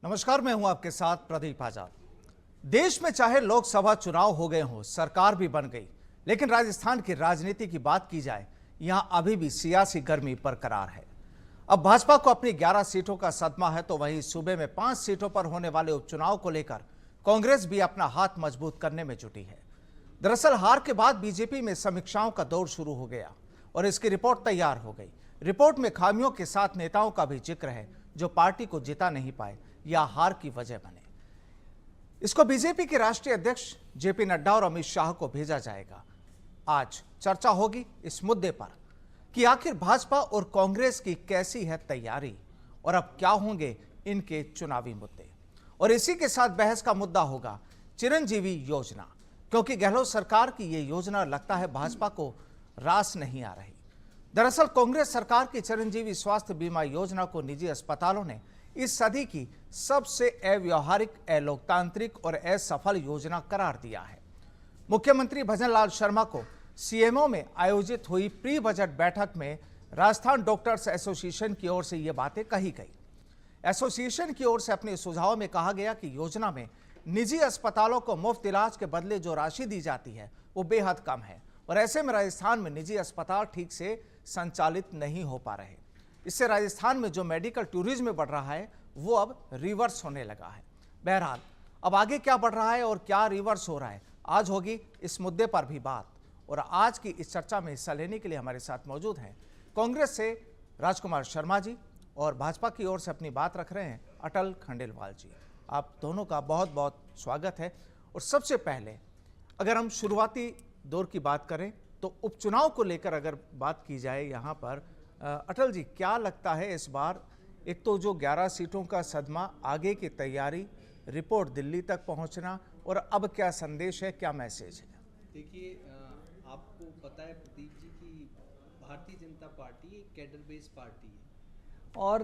नमस्कार, मैं हूं आपके साथ प्रदीप आजाद। देश में चाहे लोकसभा चुनाव हो गए हों, सरकार भी बन गई, लेकिन राजस्थान की राजनीति की बात की जाए, यहां अभी भी सियासी गर्मी बरकरार है। अब भाजपा को अपनी 11 सीटों का सदमा है, तो वहीं सूबे में 5 सीटों पर होने वाले उपचुनाव को लेकर कांग्रेस भी अपना हाथ मजबूत करने में जुटी है। दरअसल हार के बाद बीजेपी में समीक्षाओं का दौर शुरू हो गया और इसकी रिपोर्ट तैयार हो गई। रिपोर्ट में खामियों के साथ नेताओं का भी जिक्र है जो पार्टी को जिता नहीं पाए या हार की वजह बने। इसको बीजेपी के राष्ट्रीय अध्यक्ष जेपी नड्डा और अमित शाह को भेजा जाएगा। आज चर्चा होगी इस मुद्दे पर कि आखिर भाजपा और कांग्रेस की कैसी है तैयारी और अब क्या होंगे इनके चुनावी मुद्दे। और इसी के साथ बहस का मुद्दा होगा चिरंजीवी योजना, क्योंकि गहलोत सरकार की यह योजना लगता है भाजपा को रास नहीं आ रही। दरअसल कांग्रेस सरकार की चिरंजीवी स्वास्थ्य बीमा योजना को निजी अस्पतालों ने इस सदी की सबसे अव्यावहारिक, अलोकतांत्रिक और असफल योजना करार दिया है। मुख्यमंत्री भजनलाल शर्मा को सीएमओ में आयोजित हुई प्री बजट बैठक में राजस्थान डॉक्टर्स एसोसिएशन की ओर से ये बातें कही गई। एसोसिएशन की ओर से अपने सुझाव में कहा गया कि योजना में निजी अस्पतालों को मुफ्त इलाज के बदले जो राशि दी जाती है वो बेहद कम है और ऐसे में राजस्थान में निजी अस्पताल ठीक से संचालित नहीं हो पा रहे। इससे राजस्थान में जो मेडिकल टूरिज्म बढ़ रहा है वो अब रिवर्स होने लगा है। बहरहाल अब आगे क्या बढ़ रहा है और क्या रिवर्स हो रहा है, आज होगी इस मुद्दे पर भी बात। और आज की इस चर्चा में हिस्सा लेने के लिए हमारे साथ मौजूद हैं कांग्रेस से राजकुमार शर्मा जी और भाजपा की ओर से अपनी बात रख रहे हैं अटल खंडेलवाल जी। आप दोनों का बहुत बहुत स्वागत है। और सबसे पहले अगर हम शुरुआती दौर की बात करें तो उपचुनाव को लेकर अगर बात की जाए यहाँ पर, अटल जी क्या लगता है इस बार, एक तो जो 11 सीटों का सदमा, आगे की तैयारी, रिपोर्ट दिल्ली तक पहुंचना और अब क्या संदेश है, क्या मैसेज है? देखिए, आपको पता है प्रदीप जी कि भारतीय जनता पार्टी एक कैडर बेस्ड पार्टी है और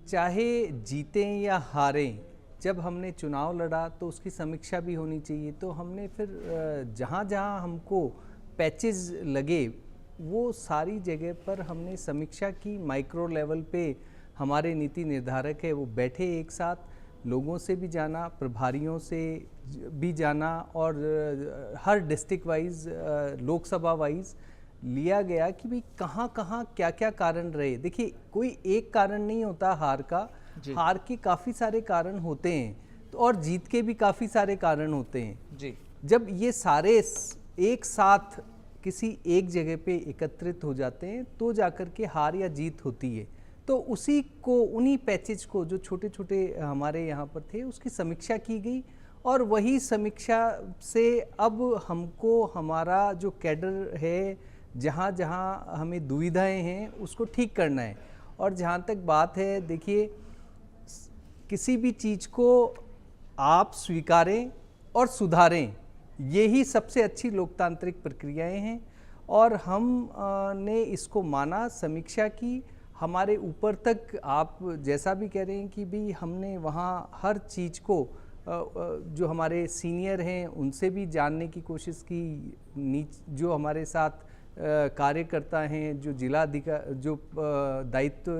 चाहे जीतें या हारें, जब हमने चुनाव लड़ा तो उसकी समीक्षा भी होनी चाहिए। तो हमने फिर जहाँ जहाँ हमको पैचेस लगे वो सारी जगह पर हमने समीक्षा की। माइक्रो लेवल पे हमारे नीति निर्धारक है वो बैठे, एक साथ लोगों से भी जाना, प्रभारियों से भी जाना और हर डिस्ट्रिक्ट वाइज, लोकसभा वाइज लिया गया कि भाई कहाँ कहाँ क्या क्या कारण रहे। देखिए, कोई एक कारण नहीं होता हार का, हार के काफ़ी सारे कारण होते हैं तो और जीत के भी काफ़ी सारे कारण होते हैं जी। जब ये सारे एक साथ किसी एक जगह पे एकत्रित हो जाते हैं तो जाकर के हार या जीत होती है। तो उसी को, उन्हीं पैचेज को जो छोटे छोटे हमारे यहाँ पर थे उसकी समीक्षा की गई और वही समीक्षा से अब हमको हमारा जो कैडर है, जहाँ जहाँ हमें दुविधाएं हैं उसको ठीक करना है। और जहाँ तक बात है, देखिए, किसी भी चीज़ को आप स्वीकारें और सुधारें, यही सबसे अच्छी लोकतांत्रिक प्रक्रियाएं हैं और हम ने इसको माना, समीक्षा की। हमारे ऊपर तक आप जैसा भी कह रहे हैं कि भी हमने वहाँ हर चीज़ को जो हमारे सीनियर हैं उनसे भी जानने की कोशिश की, जो हमारे साथ कार्यकर्ता हैं, जो जिलाधिकारी, जो दायित्व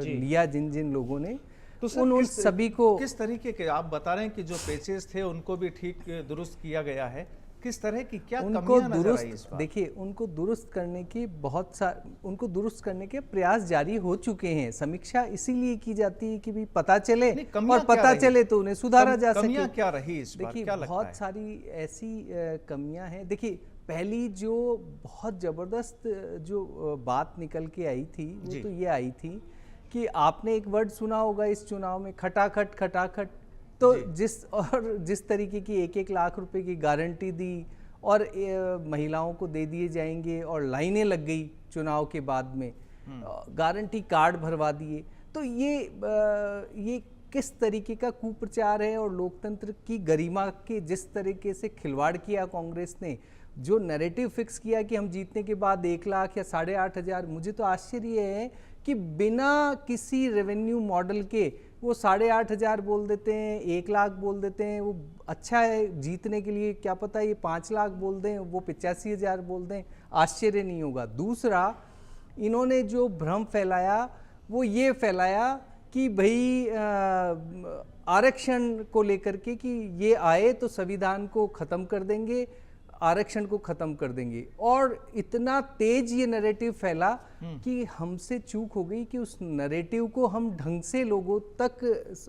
लिया जिन जिन लोगों ने, तो उन सभी को किस तरीके के आप बता रहे हैं कि जो पेचेस थे उनको भी ठीक दुरुस्त किया गया है, किस तरह की क्या उनको दुरुस्त, देखिए, उनको दुरुस्त करने के उनको दुरुस्त करने के प्रयास जारी हो चुके हैं। समीक्षा इसीलिए की जाती है कि भी पता चले और पता चले तो उन्हें सुधारा जा सके। कमियां क्या रही इस बार, देखिए, बहुत सारी ऐसी कमियां हैं। देखिए, पहली जो बहुत जबरदस्त जो बात निकल के आई थी वो तो ये आई थी कि आपने एक वर्ड सुना होगा इस चुनाव में, खटाखट खटाखट। तो जिस तरीके की 1-1 लाख रुपए की गारंटी दी और महिलाओं को दे दिए जाएंगे और लाइनें लग गई चुनाव के बाद में, गारंटी कार्ड भरवा दिए। तो ये किस तरीके का कुप्रचार है और लोकतंत्र की गरिमा के जिस तरीके से खिलवाड़ किया कांग्रेस ने, जो नैरेटिव फिक्स किया कि हम जीतने के बाद 1 लाख या 8,500, मुझे तो आश्चर्य है कि बिना किसी रेवेन्यू मॉडल के वो 8,500 बोल देते हैं, 1 लाख बोल देते हैं। वो अच्छा है जीतने के लिए, क्या पता ये 5 लाख बोल दें, वो 85,000 बोल दें, आश्चर्य नहीं होगा। दूसरा, इन्होंने जो भ्रम फैलाया वो ये फैलाया कि भाई आरक्षण को लेकर के कि ये आए तो संविधान को ख़त्म कर देंगे, आरक्षण को ख़त्म कर देंगे, और इतना तेज ये नैरेटिव फैला कि हमसे चूक हो गई कि उस नैरेटिव को हम ढंग से लोगों तक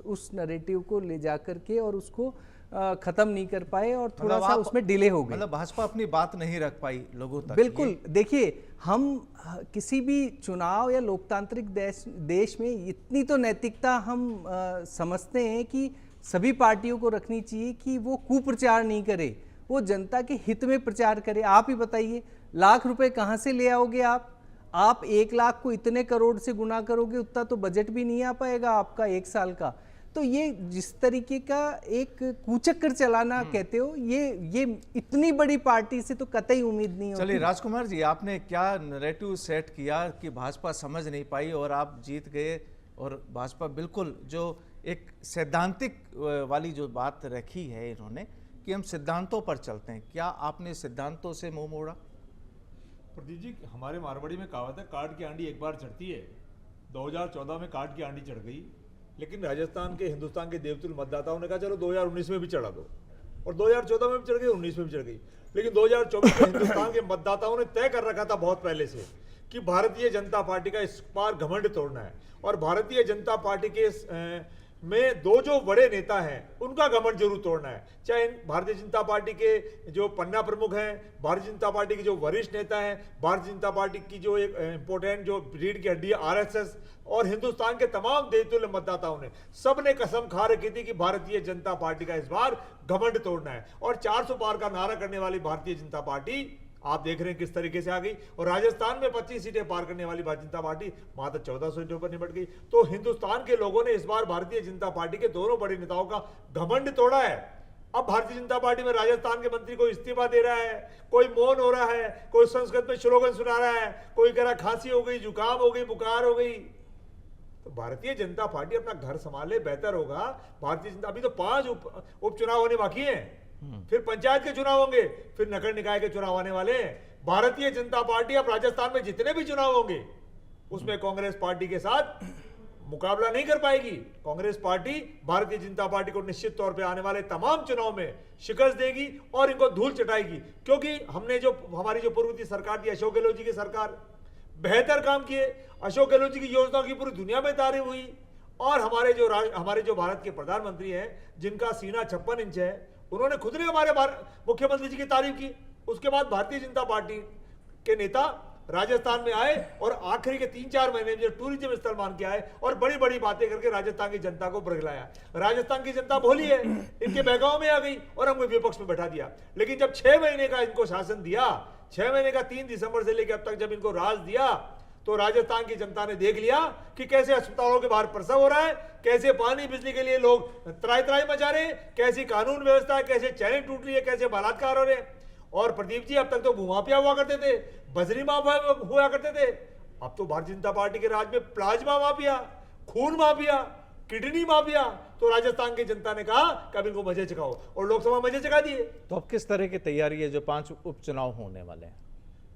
उस नैरेटिव को ले जा करके और उसको ख़त्म नहीं कर पाए और थोड़ा सा उसमें डिले हो गई। मतलब भाजपा अपनी बात नहीं रख पाई लोगों तक। बिल्कुल, देखिए हम किसी भी चुनाव या लोकतांत्रिक देश में इतनी तो नैतिकता हम समझते हैं कि सभी पार्टियों को रखनी चाहिए कि वो कुप्रचार नहीं करे, वो जनता के हित में प्रचार करे। आप ही बताइए, लाख रुपए कहाँ से ले आओगे आप 1 लाख को इतने करोड़ से गुना करोगे, उतना तो बजट भी नहीं आ पाएगा आपका 1 साल का। तो ये जिस तरीके का एक कूचक्कर चलाना कहते हो, ये इतनी बड़ी पार्टी से तो कतई उम्मीद नहीं होती। चलिए राजकुमार जी, आपने क्या नैरेटिव सेट किया कि भाजपा समझ नहीं पाई और आप जीत गए, और भाजपा बिल्कुल जो एक सैद्धांतिक वाली जो बात रखी है इन्होंने कि हम सिद्धांतों पर चलते हैं, क्या आपने सिद्धांतों से मुंह मोड़ा? प्रदीप जी, हमारे मारवाड़ी में कहावत है, काट की आंडी एक बार चढ़ती है। 2014 में काट की आंडी चढ़ गई, लेकिन राजस्थान के, हिंदुस्तान के देवतुल्य मतदाताओं ने कहा चलो 2019 में भी चढ़ा दो, और 2014 में भी चढ़ गई, 19 में भी चढ़ गई। लेकिन 2024 में हिंदुस्तान के मतदाताओं ने तय कर रखा था बहुत पहले से कि भारतीय जनता पार्टी का इस बार घमंड तोड़ना है, और भारतीय जनता पार्टी के में 2 जो बड़े नेता हैं उनका घमंड जरूर तोड़ना है। चाहे भारतीय जनता पार्टी के जो पन्ना प्रमुख हैं, भारतीय जनता पार्टी के जो वरिष्ठ नेता हैं, भारतीय जनता पार्टी की जो एक इंपॉर्टेंट जो रीढ़ की हड्डी है आरएसएस, और हिंदुस्तान के तमाम देवतुल्य मतदाताओं ने सबने कसम खा रखी थी कि भारतीय जनता पार्टी का इस बार घमंड तोड़ना है, और 400 पार का नारा करने वाली भारतीय जनता पार्टी आप देख रहे हैं किस तरीके से आ गई, और राजस्थान में 25 सीटें पार करने वाली भारतीय जनता पार्टी मात्र 1400 सीटों पर निपट गई। तो हिंदुस्तान के लोगों ने इस बार भारतीय जनता पार्टी के दोनों बड़े नेताओं का घमंड तोड़ा है। अब भारतीय जनता पार्टी में राजस्थान के मंत्री को इस्तीफा दे रहा है, कोई मौन हो रहा है, कोई संस्कृत में स्लोगन सुना रहा है, कोई कह रहा खांसी हो गई, जुकाम हो गई, बुखार हो गई। तो भारतीय जनता पार्टी अपना घर संभाले, बेहतर होगा। भारतीय जनता, अभी तो 5 उपचुनाव होने बाकी हैं, फिर पंचायत के चुनाव होंगे, फिर नगर निकाय के चुनाव आने वाले हैं। भारतीय जनता पार्टी अब राजस्थान में जितने भी चुनाव होंगे उसमें कांग्रेस पार्टी के साथ मुकाबला नहीं कर पाएगी। कांग्रेस पार्टी भारतीय जनता पार्टी को निश्चित तौर पे आने वाले तमाम चुनाव में शिकस्त देगी और इनको धूल चटाएगी, क्योंकि हमने जो हमारी जो पूर्व की सरकार थी, अशोक गहलोत जी की सरकार, बेहतर काम किए। अशोक गहलोत जी की योजनाओं की पूरी दुनिया में तारीफ हुई, और हमारे जो भारत के प्रधानमंत्री हैं जिनका सीना 56 इंच है, उन्होंने खुद ने हमारे मुख्यमंत्री जी की तारीफ की। उसके बाद भारतीय जनता पार्टी के नेता राजस्थान में आए और आखिरी के 3-4 महीने में टूरिज्म स्थल मान के आए और बड़ी बड़ी बातें करके राजस्थान की जनता को बरगलाया। राजस्थान की जनता भोली है, इनके बहकाव में आ गई और हमको विपक्ष में बैठा दिया। लेकिन जब 6 महीने का इनको शासन दिया, 6 महीने का 3 दिसंबर से लेकर अब तक जब इनको राज दिया, तो राजस्थान की जनता ने देख लिया कि कैसे अस्पतालों के बाहर प्रसव हो रहा है, कैसे पानी बिजली के लिए लोग त्राई मचा रहे हैं, कैसी कानून व्यवस्था है, कैसे चैन टूट रही है, कैसे बलात्कार हो रहे हैं। और प्रदीप जी, अब तक तो भूमाफिया हुआ करते थे, बजरी माफिया हुआ करते थे, अब तो भारतीय जनता पार्टी के राज में प्लाज्मा माफिया, खून माफिया, किडनी माफिया। तो राजस्थान की जनता ने कहा कि अब इनको मजे चखाओ, और लोकसभा मजे चखा दिए। तो अब किस तरह की तैयारी है जो 5 उपचुनाव होने वाले हैं?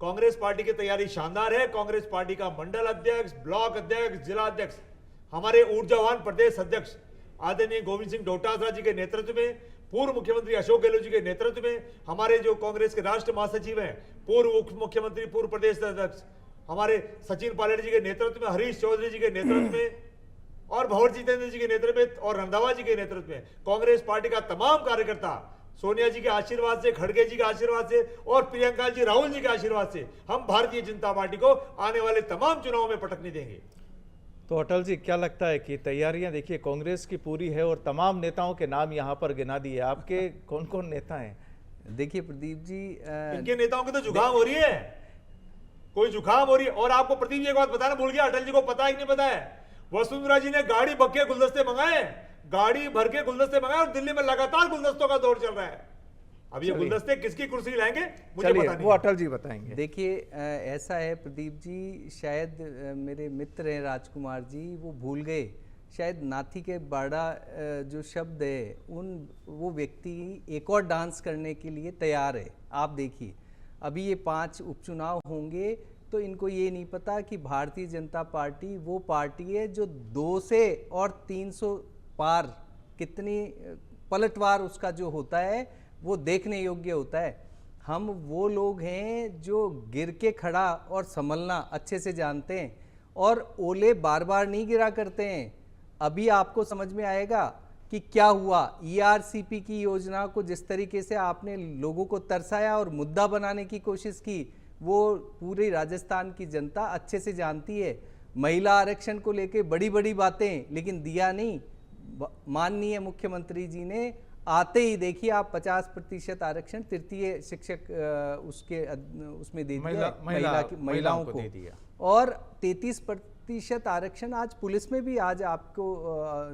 कांग्रेस पार्टी की तैयारी शानदार है। कांग्रेस पार्टी का मंडल अध्यक्ष, ब्लॉक अध्यक्ष, जिला अध्यक्ष, हमारे ऊर्जावान प्रदेश अध्यक्ष आदरणीय गोविंद सिंह डोटासरा जी के नेतृत्व में, पूर्व मुख्यमंत्री अशोक गहलोत जी के नेतृत्व में, हमारे जो कांग्रेस के राष्ट्रीय महासचिव हैं, पूर्व उप मुख्यमंत्री, पूर्व प्रदेश अध्यक्ष हमारे सचिन पायलट जी के नेतृत्व में, हरीश चौधरी जी के नेतृत्व में, और भंवर जितेंद्र जी के नेतृत्व में, और रंधावा जी के नेतृत्व में कांग्रेस पार्टी का तमाम कार्यकर्ता सोनिया जी के आशीर्वाद से, खड़गे जी के आशीर्वाद से और प्रियंका जी, राहुल जी के आशीर्वाद से हम भारतीय जनता पार्टी को आने वाले तमाम चुनावों में पटकने देंगे। तो अटल जी, क्या लगता है कि तैयारियां देखिए कांग्रेस की पूरी है और तमाम नेताओं के नाम यहाँ पर गिना दिए, आपके कौन कौन नेता हैं? देखिए प्रदीप जी, इनके नेताओं की तो जुकाम हो रही है, कोई जुकाम हो रही है। और आपको प्रदीप जी एक बात बताना भूल गया, अटल जी को पता है कि नहीं पता है, वसुंधरा जी ने गाड़ी बक्के गुलदस्ते मंगाए, गाड़ी भर के गुलदस्ते मंगाए, और दिल्ली में लगातार गुलदस्तों का दौर चल रहा है। अब ये गुलदस्ते किसकी कुर्सी लाएंगे मुझे पता नहीं, वो अटल जी बताएंगे। देखिए ऐसा है प्रदीप जी, शायद मेरे मित्र हैं राजकुमार जी, वो भूल गए शायद नाथी के बाड़ा जो शब्द है, वो व्यक्ति एक और डांस करने के लिए तैयार है। आप देखिए अभी ये 5 उपचुनाव होंगे तो इनको ये नहीं पता कि भारतीय जनता पार्टी वो पार्टी है जो 200 और 300 पार कितनी पलटवार उसका जो होता है वो देखने योग्य होता है। हम वो लोग हैं जो गिर के खड़ा और संभलना अच्छे से जानते हैं और ओले बार बार नहीं गिरा करते हैं। अभी आपको समझ में आएगा कि क्या हुआ। ईआरसीपी की योजना को जिस तरीके से आपने लोगों को तरसाया और मुद्दा बनाने की कोशिश की, वो पूरी राजस्थान की जनता अच्छे से जानती है। महिला आरक्षण को लेके बड़ी बड़ी बातें, लेकिन दिया नहीं। माननीय मुख्यमंत्री जी ने आते ही देखिए आप 50% आरक्षण तृतीय शिक्षक उसमें दे दिया, महिलाओं को दे दिया। और 33% आरक्षण आज पुलिस में भी, आज आपको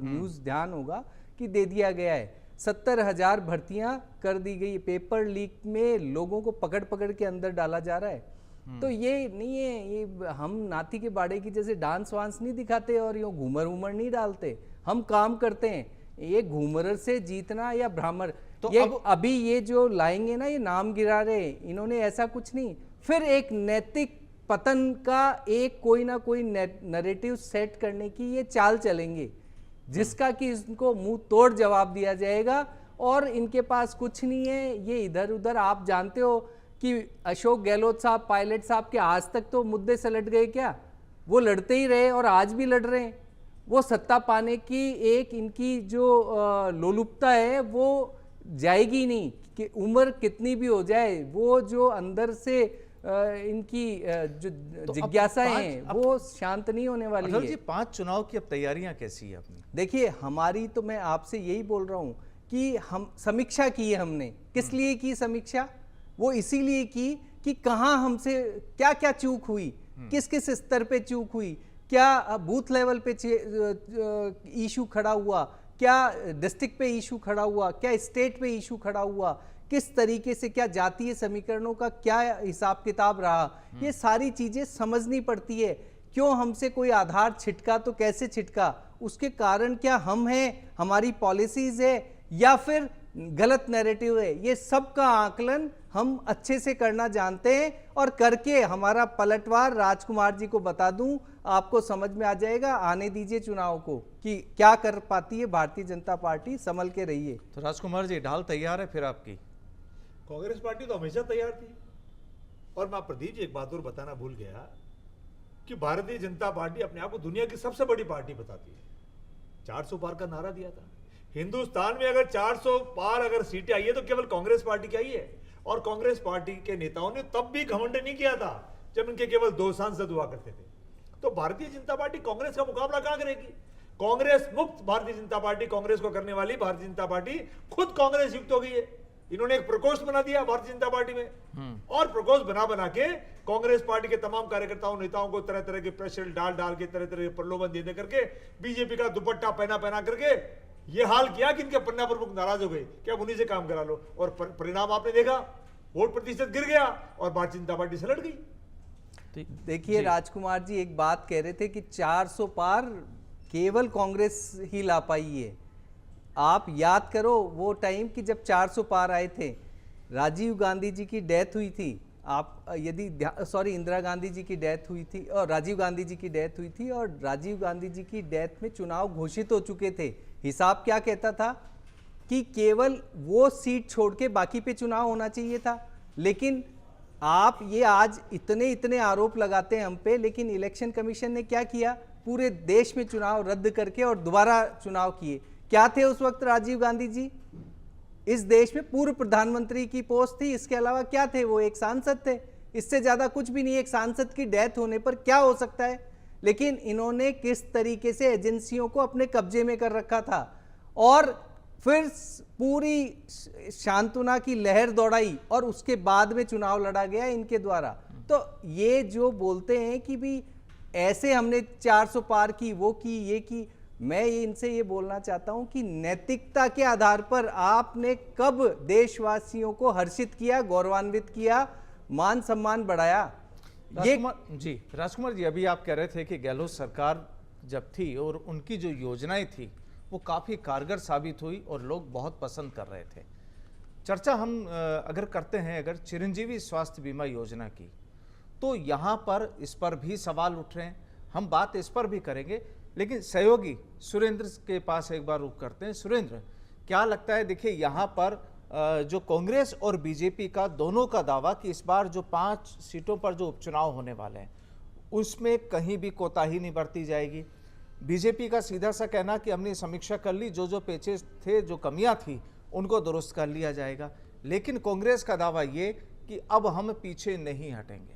न्यूज़ ध्यान होगा कि दे दिया गया है। 70,000 भर्तियां कर दी गई। पेपर लीक में लोगों को पकड़ पकड़ के अंदर डाला जा रहा है। तो ये नहीं है, ये हम नाथी के बाड़े की जैसे डांस वांस नहीं दिखाते और यूँ घूमर उमर नहीं डालते, हम काम करते हैं। ये घूमर से जीतना या भ्रामर, तो ये अभी ये जो लाएंगे ना, ये नाम गिरा रहे, इन्होंने ऐसा कुछ नहीं। फिर एक नैतिक पतन का एक कोई ना कोई नैरेटिव सेट करने की ये चाल चलेंगे, जिसका कि इनको मुंह तोड़ जवाब दिया जाएगा। और इनके पास कुछ नहीं है, ये इधर उधर। आप जानते हो कि अशोक गहलोत साहब, पायलट साहब के आज तक तो मुद्दे से लड़ गए क्या? वो लड़ते ही रहे और आज भी लड़ रहे हैं। वो सत्ता पाने की एक इनकी जो लोलुपता है वो जाएगी नहीं, कि उम्र कितनी भी हो जाए। वो जो अंदर से इनकी जो जिज्ञासाएं हैं वो शांत नहीं होने वाली है। जी 5 चुनाव की अब तैयारियां कैसी है अपनी? देखिए हमारी तो, मैं आपसे यही बोल रहा हूं कि हम समीक्षा की है। हमने किस लिए की समीक्षा? वो इसीलिए की कि कहां हमसे क्या क्या चूक हुई, किस किस स्तर पे चूक हुई, क्या बूथ लेवल पे इशू खड़ा हुआ, क्या डिस्ट्रिक्ट पे इशू खड़ा हुआ, क्या स्टेट पे इशू खड़ा हुआ, किस तरीके से क्या जातीय समीकरणों का क्या हिसाब किताब रहा। ये सारी चीजें समझनी पड़ती है। क्यों हमसे कोई आधार छिटका तो कैसे छिटका, उसके कारण क्या हम हैं, हमारी पॉलिसीज है या फिर गलत नैरेटिव है। ये सब का आकलन हम अच्छे से करना जानते हैं और करके हमारा पलटवार राजकुमार जी को बता दूं, आपको समझ में आ जाएगा। आने दीजिए चुनाव को कि क्या कर पाती है भारतीय जनता पार्टी, संभल के रहिए। तो राजकुमार जी ढाल तैयार है फिर आपकी? कांग्रेस पार्टी तो हमेशा तैयार थी। और मैं प्रदीप जी एक बात और बताना भूल गया कि भारतीय जनता पार्टी अपने आप को दुनिया की सबसे बड़ी पार्टी बताती है। 400 पार का नारा दिया था। हिंदुस्तान में अगर 400 पार अगर सीटें आई है तो केवल कांग्रेस पार्टी की आई है। और कांग्रेस पार्टी के नेताओं ने तब भी घमंड नहीं किया था जब इनके केवल 2 सांसद हुआ करते थे। तो भारतीय जनता पार्टी कांग्रेस का मुकाबला कहां करेगी? कांग्रेस मुक्त भारतीय जनता पार्टी, कांग्रेस को करने वाली भारतीय जनता पार्टी खुद कांग्रेस युक्त हो गई है। इन्होंने एक प्रकोष्ठ बना दिया भारतीय जनता पार्टी में और प्रकोष्ठ बना के कांग्रेस पार्टी के तमाम कार्यकर्ताओं नेताओं को तरह तरह के प्रेशर डाल के तरह तरह के प्रलोभन दे करके बीजेपी का दुपट्टा पहना करके ये हाल किया कि इनके पन्ना प्रमुख नाराज हो गए कि अब उन्हीं से काम करा लो। और परिणाम आपने देखा, वोट प्रतिशत गिर गया और भारतीय जनता पार्टी से लड़ गई। देखिए राजकुमार जी एक बात कह रहे थे कि 400 पार केवल कांग्रेस ही ला पाई है। आप याद करो वो टाइम कि जब 400 पार आए थे, राजीव गांधी जी की डेथ हुई थी। आप यदि इंदिरा गांधी जी की डेथ हुई थी और राजीव गांधी जी की डेथ हुई थी, और राजीव गांधी जी की डेथ में चुनाव घोषित हो चुके थे। हिसाब क्या कहता था कि केवल वो सीट छोड़ के बाकी पे चुनाव होना चाहिए था। लेकिन आप ये आज इतने आरोप लगाते हैं हम पे, लेकिन इलेक्शन कमीशन ने क्या किया? पूरे देश में चुनाव रद्द करके और दोबारा चुनाव किए। क्या थे उस वक्त राजीव गांधी जी? इस देश में पूर्व प्रधानमंत्री की पोस्ट थी, इसके अलावा क्या थे? वो एक सांसद थे, इससे ज्यादा कुछ भी नहीं। एक सांसद की डेथ होने पर क्या हो सकता है? लेकिन इन्होंने किस तरीके से एजेंसियों को अपने कब्जे में कर रखा था और फिर पूरी शांतुना की लहर दौड़ाई और उसके बाद में चुनाव लड़ा गया इनके द्वारा। तो ये जो बोलते हैं कि भी ऐसे हमने 400 पार की, वो की, ये की, मैं इनसे ये बोलना चाहता हूं कि नैतिकता के आधार पर आपने कब देशवासियों को हर्षित किया, गौरवान्वित किया, मान सम्मान बढ़ाया? राजकुमार जी अभी आप कह रहे थे कि गहलोत सरकार जब थी और उनकी जो योजनाएं थी वो काफ़ी कारगर साबित हुई और लोग बहुत पसंद कर रहे थे। चर्चा हम अगर करते हैं अगर चिरंजीवी स्वास्थ्य बीमा योजना की, तो यहाँ पर इस पर भी सवाल उठ रहे हैं। हम बात इस पर भी करेंगे लेकिन सहयोगी सुरेंद्र के पास एक बार रुख करते हैं। सुरेंद्र, क्या लगता है, देखिए यहाँ पर जो कांग्रेस और बीजेपी का दोनों का दावा कि इस बार जो 5 सीटों पर जो उपचुनाव होने वाले हैं उसमें कहीं भी कोताही नहीं बरती जाएगी। बीजेपी का सीधा सा कहना कि हमने समीक्षा कर ली, जो जो पेचेस थे, जो कमियां थी, उनको दुरुस्त कर लिया जाएगा। लेकिन कांग्रेस का दावा ये कि अब हम पीछे नहीं हटेंगे।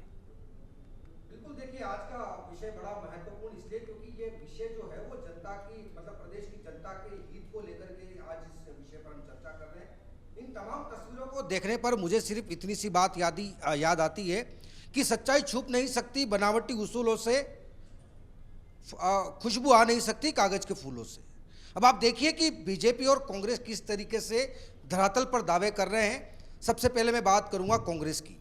बिल्कुल, देखिए आज का विषय बड़ा महत्वपूर्ण इसलिए क्योंकि ये विषय जो है वो जनता की, मतलब प्रदेश की जनता के हित को लेकर के आज इस विषय पर हम चर्चा कर रहे हैं। इन तमाम तस्वीरों को देखने पर मुझे सिर्फ इतनी सी बात याद आती है कि सच्चाई छुप नहीं सकती बनावटी उसूलों से, खुशबू आ नहीं सकती कागज के फूलों से। अब आप देखिए कि बीजेपी और कांग्रेस किस तरीके से धरातल पर दावे कर रहे हैं। सबसे पहले मैं बात करूंगा कांग्रेस की।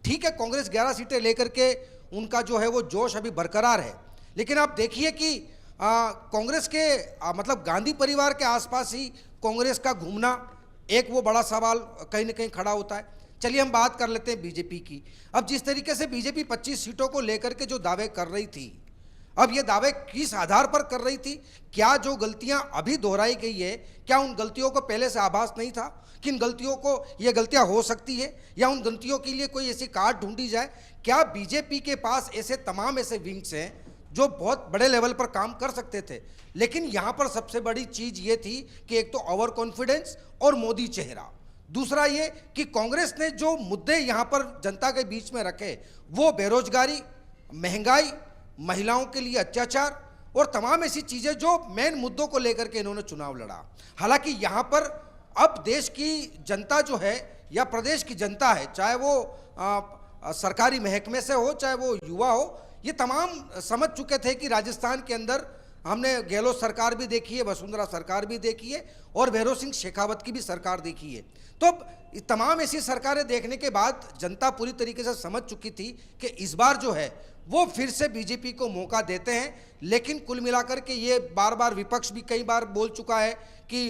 ठीक है, कांग्रेस 11 सीटें लेकर के उनका जो है वो जोश अभी बरकरार है, लेकिन आप देखिए कि कांग्रेस के मतलब गांधी परिवार के आसपास ही कांग्रेस का घूमना एक वो बड़ा सवाल कहीं ना कहीं खड़ा होता है। चलिए हम बात कर लेते हैं बीजेपी की। अब जिस तरीके से बीजेपी 25 सीटों को लेकर के जो दावे कर रही थी, अब ये दावे किस आधार पर कर रही थी? क्या जो गलतियां अभी दोहराई गई है, क्या उन गलतियों को पहले से आभास नहीं था? किन गलतियों को ये गलतियां हो सकती है, या उन गलतियों के लिए कोई ऐसी कार्ड ढूंढी जाए? क्या बीजेपी के पास ऐसे तमाम ऐसे विंग्स हैं जो बहुत बड़े लेवल पर काम कर सकते थे? लेकिन यहाँ पर सबसे बड़ी चीज ये थी कि एक तो ओवर कॉन्फिडेंस और मोदी चेहरा, दूसरा ये कि कांग्रेस ने जो मुद्दे यहाँ पर जनता के बीच में रखे वो बेरोजगारी, महंगाई, महिलाओं के लिए अत्याचार और तमाम ऐसी चीजें जो मेन मुद्दों को लेकर के इन्होंने चुनाव लड़ा। हालांकि यहाँ पर अब देश की जनता जो है या प्रदेश की जनता है, चाहे वो सरकारी महकमे से हो चाहे वो युवा हो, ये तमाम समझ चुके थे कि राजस्थान के अंदर हमने गहलोत सरकार भी देखी है, वसुंधरा सरकार भी देखी है और भैरव सिंह शेखावत की भी सरकार देखी है। तो तमाम ऐसी सरकारें देखने के बाद जनता पूरी तरीके से समझ चुकी थी कि इस बार जो है वो फिर से बीजेपी को मौका देते हैं। लेकिन कुल मिलाकर के ये बार बार विपक्ष भी कई बार बोल चुका है कि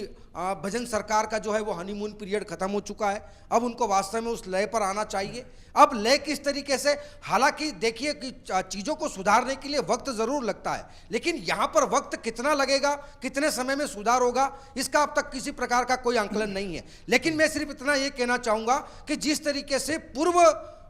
भजन सरकार का जो है वो हनीमून पीरियड खत्म हो चुका है, अब उनको वास्तव में उस लय पर आना चाहिए। अब लय किस तरीके से, हालांकि देखिए कि चीज़ों को सुधारने के लिए वक्त ज़रूर लगता है, लेकिन यहाँ पर वक्त कितना लगेगा, कितने समय में सुधार होगा, इसका अब तक किसी प्रकार का कोई आंकलन नहीं है। लेकिन मैं सिर्फ इतना ये कहना चाहूँगा कि जिस तरीके से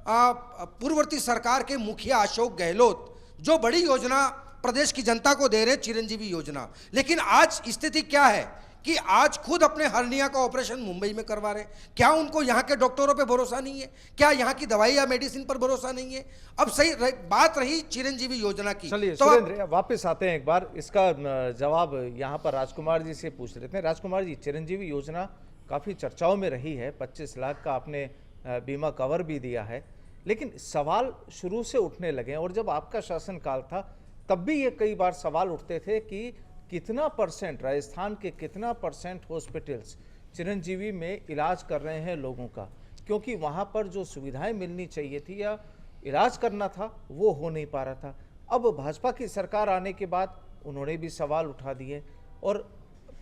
पूर्ववर्ती सरकार के मुखिया अशोक गहलोत जो बड़ी योजना प्रदेश की जनता को दे रहे, चिरंजीवी योजना, लेकिन आज स्थिति क्या है कि आज खुद अपने हर्निया का ऑपरेशन मुंबई में करवा रहे हैं। क्या उनको यहाँ के डॉक्टरों पे भरोसा नहीं है? क्या यहाँ की दवाई या मेडिसिन पर भरोसा नहीं है? अब सही बात रही चिरंजीवी योजना की। चलिए तो सुरेंद्र वापस आते हैं एक बार, इसका जवाब यहाँ पर राजकुमार जी से पूछ लेते हैं। राजकुमार जी, चिरंजीवी योजना काफ़ी चर्चाओं में रही है, 25 लाख का आपने बीमा कवर भी दिया है, लेकिन सवाल शुरू से उठने लगे और जब आपका शासनकाल था तब भी ये कई बार सवाल उठते थे कि कितना परसेंट, राजस्थान के कितना परसेंट हॉस्पिटल्स चिरंजीवी में इलाज कर रहे हैं लोगों का, क्योंकि वहाँ पर जो सुविधाएं मिलनी चाहिए थी या इलाज करना था वो हो नहीं पा रहा था। अब भाजपा की सरकार आने के बाद उन्होंने भी सवाल उठा दिए और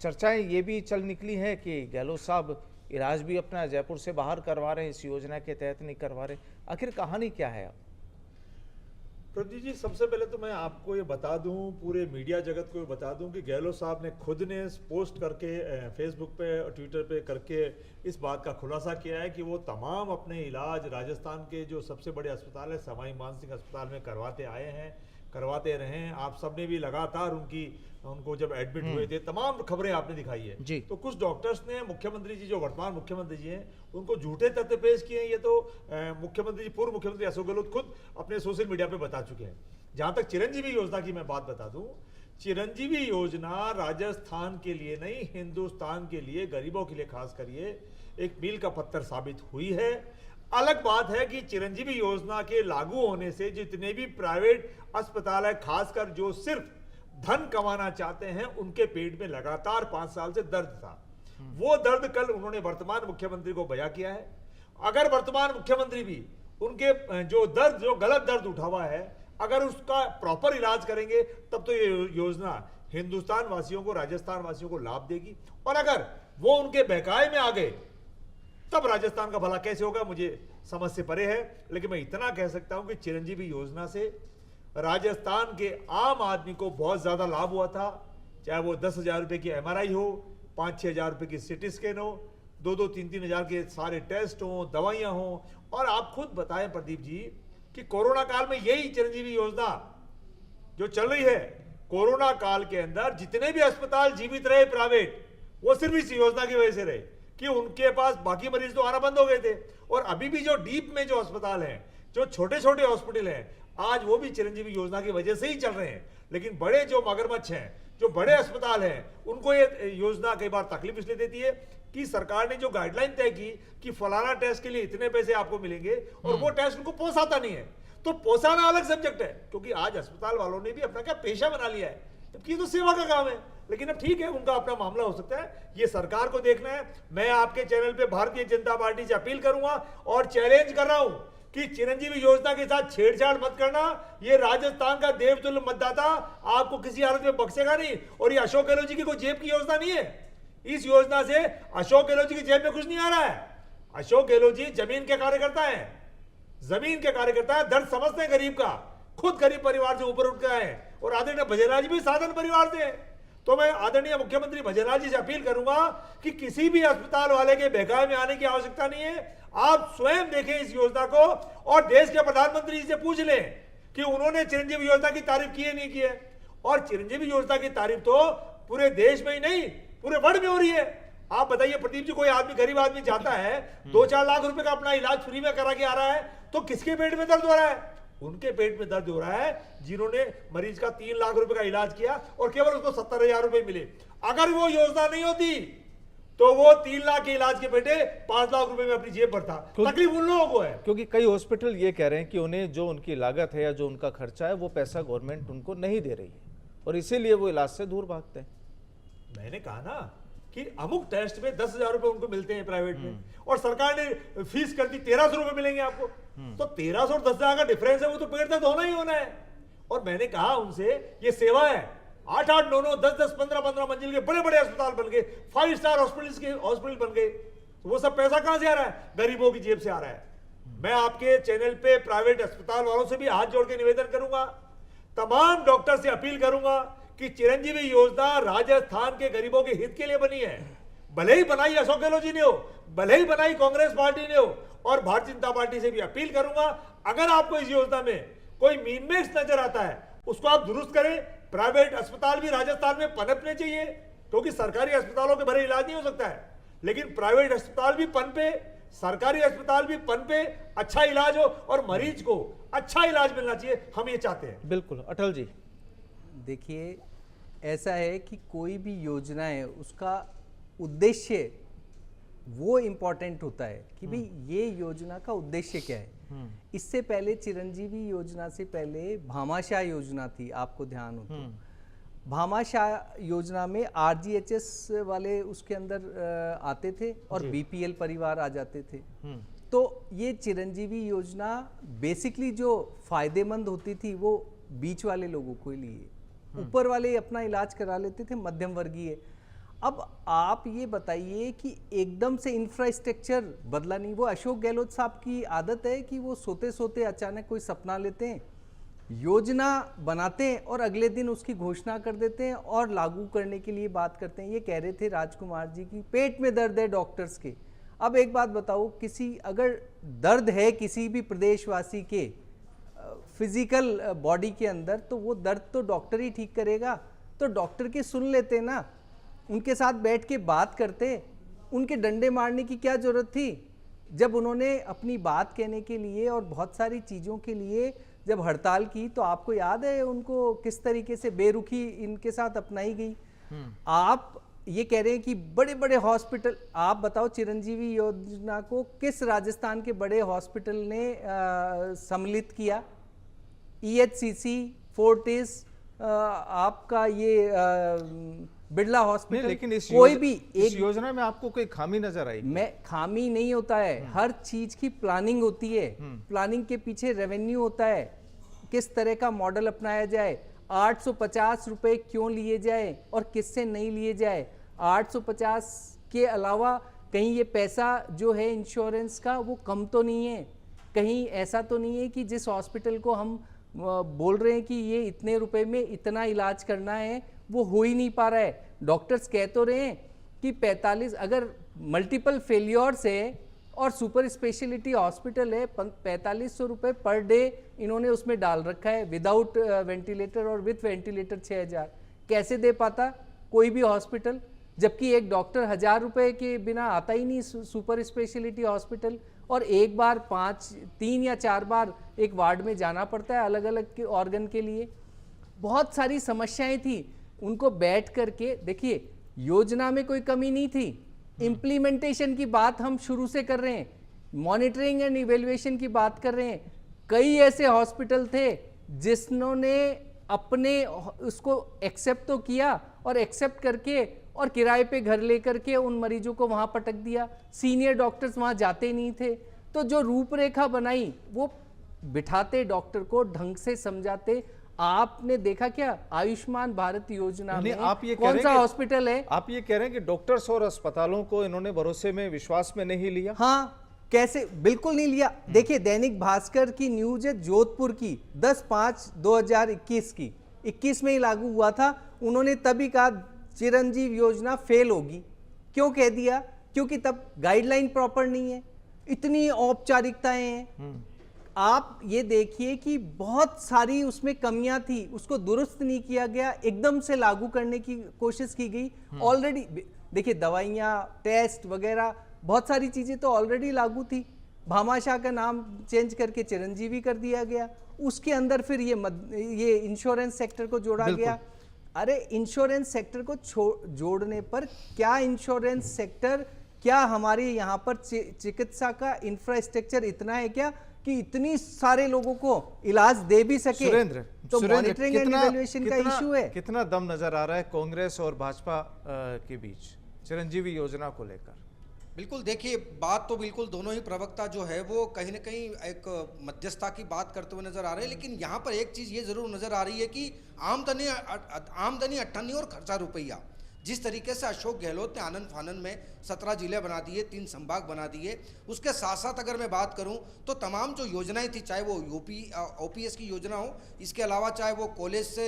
चर्चाएं ये भी चल निकली हैं कि गहलोत साहब इलाज भी अपना जयपुर से बाहर करवा रहे हैं, इस योजना के तहत नहीं करवा रहे। आखिर कहानी क्या है? प्रदीप जी, सबसे पहले तो मैं आपको ये बता दूं, पूरे मीडिया जगत को ये बता दूं कि गहलोत साहब ने खुद ने पोस्ट करके फेसबुक पे और ट्विटर पे करके इस बात का खुलासा किया है कि वो तमाम अपने इलाज राजस्थान के जो सबसे बड़े अस्पताल है सवाई मानसिंह अस्पताल में करवाते आए हैं, करवाते रहे हैं। आप सबने भी लगातार उनको जब एडमिट हुए थे तमाम खबरें आपने दिखाई है जी। तो कुछ डॉक्टर्स ने मुख्यमंत्री जी, जो वर्तमान मुख्यमंत्री जी हैं, उनको झूठे तथ्य पेश किए हैं। ये तो मुख्यमंत्री जी, पूर्व मुख्यमंत्री अशोक गहलोत खुद अपने सोशल मीडिया पे बता चुके हैं। जहां तक चिरंजीवी योजना की मैं बात बता दूं, चिरंजीवी योजना राजस्थान के लिए नहीं, हिंदुस्तान के लिए, गरीबों के लिए खास करिए एक मील का पत्थर साबित हुई है। अलग बात है कि चिरंजीवी योजना के लागू होने से जितने भी प्राइवेट अस्पताल है, खासकर जो सिर्फ धन कमाना चाहते हैं, उनके पेट में लगातार 5 साल से दर्द था। वो दर्द कल उन्होंने वर्तमान मुख्यमंत्री को बयां किया है। अगर वर्तमान मुख्यमंत्री भी उनके जो गलत दर्द उठा हुआ है, अगर उसका प्रॉपर इलाज करेंगे तब तो ये योजना हिंदुस्तान वासियों को, राजस्थान वासियों को लाभ देगी। और अगर वो उनके बहकाए में आ गए तब राजस्थान का भला कैसे होगा, मुझे समझ से परे है। लेकिन मैं इतना कह सकता हूं कि चिरंजीवी योजना से राजस्थान के आम आदमी को बहुत ज्यादा लाभ हुआ था, चाहे वो 10,000 रुपए की MRI हो, 5-6 हजार रुपए की CT स्कैन हो, 2-3 हजार के सारे टेस्ट हो, दवाइयां हो। और आप खुद बताएं प्रदीप जी कि कोरोना काल में यही चिरंजीवी योजना जो चल रही है, कोरोना काल के अंदर जितने भी अस्पताल जीवित रहे प्राइवेट, वो सिर्फ इस योजना की वजह से रहे कि उनके पास बाकी मरीज तो आना बंद हो गए थे। और अभी भी जो डीप में जो अस्पताल हैं, जो छोटे छोटे हॉस्पिटल हैं, आज वो भी चिरंजीवी योजना की वजह से ही चल रहे हैं। लेकिन बड़े जो मगरमच्छ हैं, जो बड़े अस्पताल हैं, उनको ये योजना कई बार तकलीफ इसलिए देती है कि सरकार ने जो गाइडलाइन तय की कि फलाना टेस्ट के लिए इतने पैसे आपको मिलेंगे, और वो टेस्ट उनको पोसाता नहीं है। तो पोसाना अलग सब्जेक्ट है, क्योंकि आज अस्पताल वालों ने भी अपना क्या पेशा बना लिया है, जबकि ये तो सेवा का काम है। लेकिन अब ठीक है, उनका अपना मामला हो सकता है, ये सरकार को देखना है। मैं आपके चैनल पे भारतीय जनता पार्टी से अपील करूंगा और चैलेंज कर रहा हूं कि चिरंजीवी योजना के साथ छेड़छाड़ मत करना। ये राजस्थान का देवतुल्य मतदाता आपको किसी हालत में बख्शेगा नहीं। और ये अशोक गहलोत जी की कोई जेब की योजना नहीं है। इस योजना से अशोक गहलोत जी की जेब में कुछ नहीं आ रहा है। अशोक गहलोत जी जमीन के कार्यकर्ता है, जमीन के कार्यकर्ता है, दर्द समझते हैं गरीब का, खुद गरीब परिवार से ऊपर उठ गए हैं। और आदरणीय भजनलाल जी भी साधारण परिवार से। तो मैं आदरणीय मुख्यमंत्री भजनलाल जी से अपील करूंगा कि किसी भी अस्पताल वाले के बहकावे में आने की आवश्यकता नहीं है। आप स्वयं देखें इस योजना को और देश के प्रधानमंत्री जी से पूछ लें कि उन्होंने चिरंजीवी योजना की तारीफ की है नहीं की है। और चिरंजीवी योजना की तारीफ तो पूरे देश में ही नहीं, पूरे वर्ल्ड में हो रही है। आप बताइए प्रदीप जी, कोई आदमी, गरीब आदमी जाता है 2-4 लाख रुपए का अपना इलाज फ्री में करा के आ रहा है, तो किसके पेट में दर्द हो रहा है? उनके पेट में दर्द हो रहा है जिन्होंने मरीज का 3 लाख रुपए का इलाज किया और केवल उसको 70,000 रुपए मिले। अगर वो योजना नहीं होती तो वो 3 लाख के इलाज के बेटे 5 लाख रुपए में अपनी जेब भरता। तकलीफ उन लोगों को है, क्योंकि कई हॉस्पिटल ये कह रहे हैं कि उन्हें जो उनकी लागत है या जो उनका खर्चा है वो पैसा गवर्नमेंट उनको नहीं दे रही है और इसीलिए वो इलाज से दूर भागते हैं। मैंने कहा ना कि अमुक टेस्ट में 10,000 रुपए उनको मिलते हैं प्राइवेट में, और सरकार ने फीस कर दी 1,300 रुपए मिलेंगे आपको। तो 1,300 और 10,000 का डिफरेंस है, वो तो पेट दर्द होना ही होना है। और मैंने कहा उनसे, ये सेवा है। 8-8, 9-9, 10-10, 15-15 मंजिल के बड़े बड़े अस्पताल बन गए, 5 स्टार हॉस्पिटल बन गए। तो वो सब पैसा कहां से आ रहा है? गरीबों की जेब से आ रहा है। मैं आपके चैनल पे प्राइवेट अस्पताल वालों से भी हाथ जोड़ के निवेदन करूंगा, तमाम डॉक्टर से अपील करूंगा कि चिरंजीवी योजना राजस्थान के गरीबों के हित के लिए बनी है। भले ही बनाई अशोक गहलोत जी ने हो, भले ही बनाई कांग्रेस पार्टी ने हो। और भारतीय जनता पार्टी से भी अपील करूंगा, अगर आपको इस योजना में कोई मीनमेट्स नजर आता है, उसको आप दुरुस्त करें। प्राइवेट अस्पताल भी राजस्थान में पनपने चाहिए, क्योंकि सरकारी अस्पतालों के भरे इलाज नहीं हो सकता है, लेकिन प्राइवेट अस्पताल भी पनपे, सरकारी अस्पताल भी पनपे, अच्छा इलाज हो और मरीज को अच्छा इलाज मिलना चाहिए। हम ये चाहते हैं। बिल्कुल। अटल जी, देखिए, ऐसा है कि कोई भी योजना है, उसका उद्देश्य वो इम्पोर्टेंट होता है कि भाई ये योजना का उद्देश्य क्या है। इससे पहले चिरंजीवी योजना से पहले भामाशाह योजना थी, आपको ध्यान हो तो। भामाशाह योजना में RGHS वाले उसके अंदर आते थे और BPL परिवार आ जाते थे। तो ये चिरंजीवी योजना बेसिकली जो फायदेमंद होती थी वो बीच वाले लोगों के लिए, ऊपर वाले अपना इलाज करा लेते थे, मध्यम वर्गीय। अब आप ये बताइए कि एकदम से इंफ्रास्ट्रक्चर बदला नहीं। वो अशोक गहलोत साहब की आदत है कि वो सोते सोते अचानक कोई सपना लेते हैं, योजना बनाते हैं और अगले दिन उसकी घोषणा कर देते हैं और लागू करने के लिए बात करते हैं। ये कह रहे थे राजकुमार जी की पेट में दर्द है डॉक्टर्स के। अब एक बात बताओ, किसी अगर दर्द है किसी भी प्रदेशवासी के फिजिकल बॉडी के अंदर, तो वो दर्द तो डॉक्टर ही ठीक करेगा। तो डॉक्टर के सुन लेते ना, उनके साथ बैठ के बात करते। उनके डंडे मारने की क्या जरूरत थी? जब उन्होंने अपनी बात कहने के लिए और बहुत सारी चीज़ों के लिए जब हड़ताल की, तो आपको याद है उनको किस तरीके से बेरुखी इनके साथ अपनाई गई। आप ये कह रहे हैं कि बड़े बड़े हॉस्पिटल, आप बताओ चिरंजीवी योजना को किस राजस्थान के बड़े हॉस्पिटल ने सम्मिलित किया? EHCC, फोर्टिस, आपका ये बिरला हॉस्पिटल। लेकिन इस कोई भी इस योजना में आपको कोई खामी नजर आई? मैं खामी नहीं होता है, हर चीज की प्लानिंग होती है। प्लानिंग के पीछे रेवेन्यू होता है, किस तरह का मॉडल अपनाया जाए, 850 रुपए क्यों लिए जाए और किससे नहीं लिए जाए। 850 के अलावा कहीं ये पैसा जो है इंश्योरेंस का वो कम तो नहीं है, कहीं ऐसा तो नहीं है कि जिस हॉस्पिटल को हम बोल रहे हैं कि ये इतने रुपए में इतना इलाज करना है, वो हो ही नहीं पा रहा है। डॉक्टर्स कह तो रहे हैं कि 45 अगर मल्टीपल फेलियर्स है और सुपर स्पेशलिटी हॉस्पिटल है, 4500 रुपये पर डे इन्होंने उसमें डाल रखा है, विदाउट वेंटिलेटर और विथ वेंटिलेटर 6000। कैसे दे पाता कोई भी हॉस्पिटल, जबकि एक डॉक्टर 1000 रुपये के बिना आता ही नहीं सुपर स्पेशलिटी हॉस्पिटल, और एक बार 3 या 4 बार एक वार्ड में जाना पड़ता है अलग अलग के ऑर्गन के लिए। बहुत सारी समस्याएं थी, उनको बैठ करके देखिए, योजना में कोई कमी नहीं थी, इम्प्लीमेंटेशन की बात हम शुरू से कर रहे हैं, मॉनिटरिंग एंड इवेल्युएशन की बात कर रहे हैं। कई ऐसे हॉस्पिटल थे जिन्होंने अपने उसको एक्सेप्ट तो किया और एक्सेप्ट करके और किराए पे घर लेकर के उन मरीजों को वहां पटक दिया। सीनियर डॉक्टर्स वहां जाते नहीं थे, तो जो रूपरेखा बनाई वो बिठाते डॉक्टर को, ढंग से समझाते। आपने देखा क्या आयुष्मान भारत योजना में आप ये कौन सा हॉस्पिटल है? आप ये कह रहे हैं कि डॉक्टर्स और अस्पतालों को इन्होंने भरोसे में, विश्वास में नहीं लिया? हाँ, कैसे, बिल्कुल नहीं लिया। देखिए, दैनिक भास्कर की न्यूज है जोधपुर की 10/5/2021 की, 21 में ही लागू हुआ था। उन्होंने तभी कहा चिरंजीव योजना फेल होगी। क्यों कह दिया? क्योंकि तब गाइडलाइन प्रॉपर नहीं है, इतनी औपचारिकताएं हैं। आप ये देखिए कि बहुत सारी उसमें कमियां थी, उसको दुरुस्त नहीं किया गया, एकदम से लागू करने की कोशिश की गई। ऑलरेडी देखिए, दवाइयां, टेस्ट वगैरह बहुत सारी चीजें तो ऑलरेडी लागू थी। भामाशाह का नाम चेंज करके चिरंजीवी कर दिया गया। उसके अंदर फिर ये इंश्योरेंस सेक्टर को जोड़ा गया। अरे इंश्योरेंस सेक्टर को जोड़ने पर क्या इंश्योरेंस सेक्टर, क्या हमारे यहाँ पर चिकित्सा का इंफ्रास्ट्रक्चर इतना है क्या कि इतनी सारे लोगों को इलाज दे भी सके? सुरेंद्र, तो मॉनिटरिंग एंड इवैल्यूएशन का इशू है। कितना दम नजर आ रहा है कांग्रेस और भाजपा के बीच चिरंजीवी योजना को लेकर? बिल्कुल, देखिए, बात तो बिल्कुल दोनों ही प्रवक्ता जो है वो कहीं ना कहीं एक मध्यस्थता की बात करते हुए नजर आ रहे हैं। लेकिन यहाँ पर एक चीज़ ये ज़रूर नज़र आ रही है कि आमदनी 98 और खर्चा रुपया। जिस तरीके से अशोक गहलोत ने आनन फानन में 17 जिले बना दिए, 3 संभाग बना दिए, उसके साथ साथ अगर मैं बात करूं तो तमाम जो योजनाएं थी, चाहे वो OPS की योजना हो, इसके अलावा चाहे वो कॉलेज से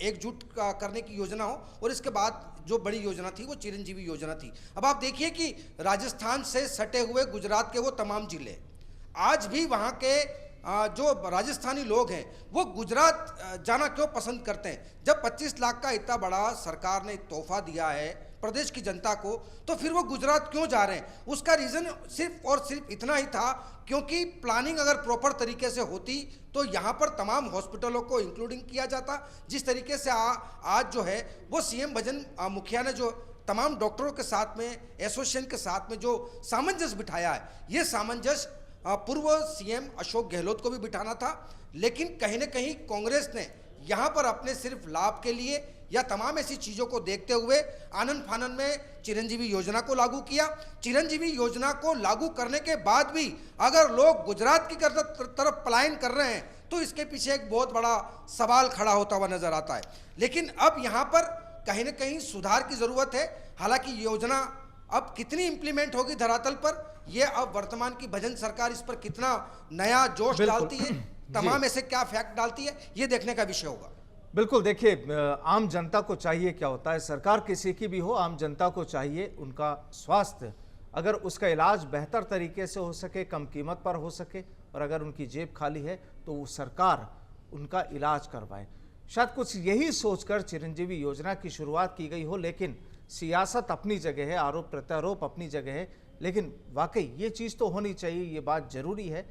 एकजुट करने की योजना हो, और इसके बाद जो बड़ी योजना थी वो चिरंजीवी योजना थी। अब आप देखिए कि राजस्थान से सटे हुए गुजरात के वो तमाम जिले, आज भी वहाँ के जो राजस्थानी लोग हैं वो गुजरात जाना क्यों पसंद करते हैं? जब 25 लाख का इतना बड़ा सरकार ने तोहफा दिया है प्रदेश की जनता को, तो फिर वो गुजरात क्यों जा रहे हैं? उसका रीज़न सिर्फ और सिर्फ इतना ही था क्योंकि प्लानिंग अगर प्रॉपर तरीके से होती तो यहाँ पर तमाम हॉस्पिटलों को इंक्लूडिंग किया जाता। जिस तरीके से आज जो है वो CM भजन मुखिया ने जो तमाम डॉक्टरों के साथ में, एसोसिएशन के साथ में जो सामंजस्य बिठाया है, ये सामंजस्य पूर्व CM अशोक गहलोत को भी बिठाना था। लेकिन कहीं ना कहीं कांग्रेस ने यहाँ पर अपने सिर्फ लाभ के लिए या तमाम ऐसी चीज़ों को देखते हुए आनन फानन में चिरंजीवी योजना को लागू किया। चिरंजीवी योजना को लागू करने के बाद भी अगर लोग गुजरात की तरफ पलायन कर रहे हैं तो इसके पीछे एक बहुत बड़ा सवाल खड़ा होता हुआ नजर आता है। लेकिन अब यहाँ पर कहीं ना कहीं सुधार की ज़रूरत है। हालांकि योजना अब कितनी इंप्लीमेंट होगी धरातल पर, ये अब वर्तमान की भजन सरकार इस पर कितना नया जोश डालती है, तमाम ऐसे क्या फैक्ट डालती है, ये देखने का विषय होगा। बिल्कुल, देखिए, आम जनता को चाहिए क्या होता है, सरकार किसी की भी हो, आम जनता को चाहिए उनका स्वास्थ्य, अगर उसका इलाज बेहतर तरीके से हो सके, कम कीमत पर हो सके, और अगर उनकी जेब खाली है तो वो सरकार उनका इलाज करवाए। शायद कुछ यही सोचकर चिरंजीवी योजना की शुरुआत की गई हो। लेकिन सियासत अपनी जगह है, आरोप प्रत्यारोप अपनी जगह है, लेकिन वाकई ये चीज़ तो होनी चाहिए, ये बात जरूरी है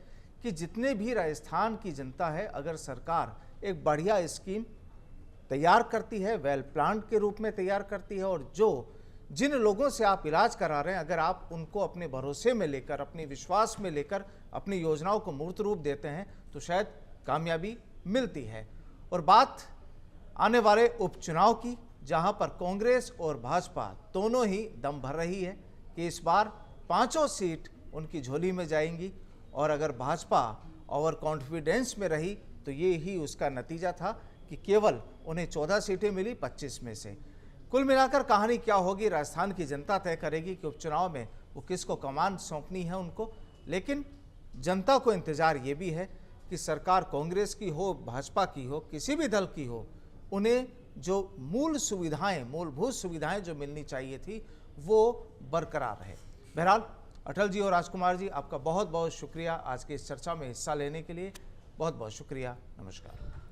कि जितने भी राजस्थान की जनता है, अगर सरकार एक बढ़िया स्कीम तैयार करती है, वेल प्लान के रूप में तैयार करती है, और जिन लोगों से आप इलाज करा रहे हैं, अगर आप उनको अपने भरोसे में लेकर, अपने विश्वास में लेकर अपनी योजनाओं को मूर्त रूप देते हैं, तो शायद कामयाबी मिलती है। और बात आने वाले उपचुनाव की, जहां पर कांग्रेस और भाजपा दोनों ही दम भर रही है कि इस बार 5 सीट उनकी झोली में जाएंगी, और अगर भाजपा ओवर कॉन्फिडेंस में रही तो ये ही उसका नतीजा था कि केवल उन्हें 14 सीटें मिली 25 में से। कुल मिलाकर कहानी क्या होगी, राजस्थान की जनता तय करेगी कि उपचुनाव में वो किसको कमान सौंपनी है उनको। लेकिन जनता को इंतजार ये भी है कि सरकार कांग्रेस की हो, भाजपा की हो, किसी भी दल की हो, उन्हें जो मूलभूत सुविधाएं जो मिलनी चाहिए थी वो बरकरार रहे। बहरहाल अटल जी और राजकुमार जी, आपका बहुत बहुत शुक्रिया आज की इस चर्चा में हिस्सा लेने के लिए। बहुत बहुत शुक्रिया। नमस्कार।